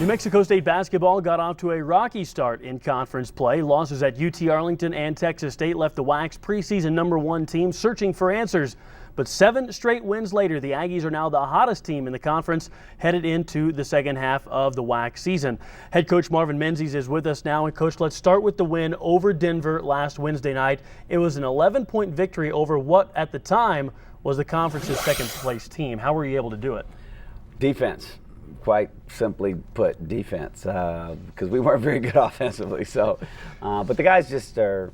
New Mexico State basketball got off to a rocky start in conference play. Losses at UT Arlington and Texas State left the WAC's preseason #1 team searching for answers. But 7 straight wins later, the Aggies are now the hottest team in the conference headed into the second half of the WAC season. Head coach Marvin Menzies is with us now. And Coach, let's start with the win over Denver last Wednesday night. It was an 11-point victory over what at the time was the conference's second place team. How were you able to do it? Defense. Quite simply put, defense, because we weren't very good offensively. So, but the guys just are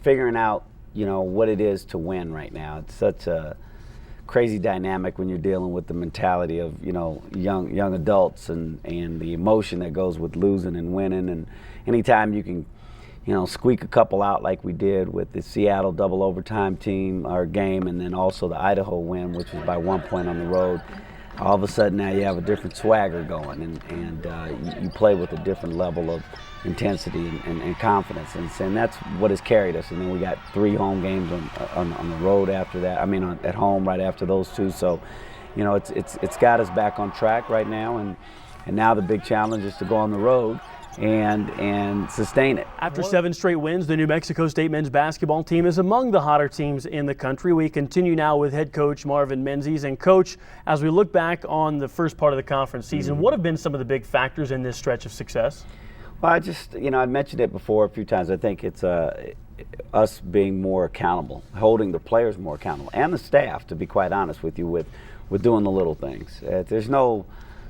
figuring out, what it is to win right now. It's such a crazy dynamic when you're dealing with the mentality of, young adults and the emotion that goes with losing and winning. And anytime you can, squeak a couple out like we did with the Seattle double overtime team, our game, and then also the Idaho win, which was by 1 point on the road. All of a sudden now you have a different swagger going, and you play with a different level of intensity and confidence, and that's what has carried us. And then we got 3 home games on the road after that. At home right after those 2. So, it's got us back on track right now, and now the big challenge is to go on the road and sustain it. After 7 straight wins, the New Mexico State men's basketball team is among the hotter teams in the country. We continue now with head coach Marvin Menzies. And Coach, as we look back on the first part of the conference season, what have been some of the big factors in this stretch of success? Well, I mentioned it before a few times. I think it's us being more accountable, holding the players more accountable, and the staff, to be quite honest with you, with doing the little things. There's no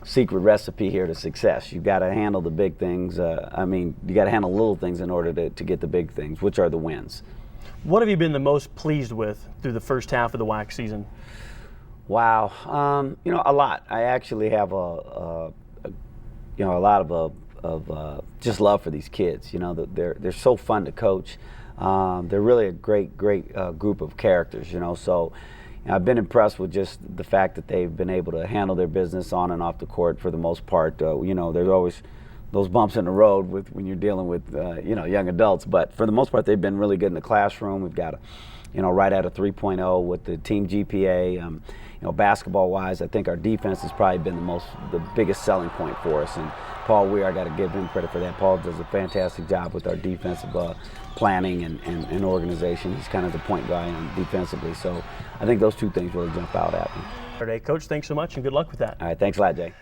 secret recipe here to success. You've got to handle the big things. You got to handle little things in order to get the big things, which are the wins. What have you been the most pleased with through the first half of the WAC season? Wow, a lot. I actually have a lot of just love for these kids. They're so fun to coach. They're really a great group of characters. So. I've been impressed with just the fact that they've been able to handle their business on and off the court for the most part. There's always those bumps in the road when you're dealing with young adults, but for the most part they've been really good in the classroom. We've got right at a 3.0 with the team GPA. Basketball-wise, I think our defense has probably been the biggest selling point for us. And Paul Weir, I got to give him credit for that. Paul does a fantastic job with our defensive planning and organization. He's kind of the point guy defensively. So I think those 2 things really jump out at me. Coach, thanks so much and good luck with that. All right, thanks a lot, Jay.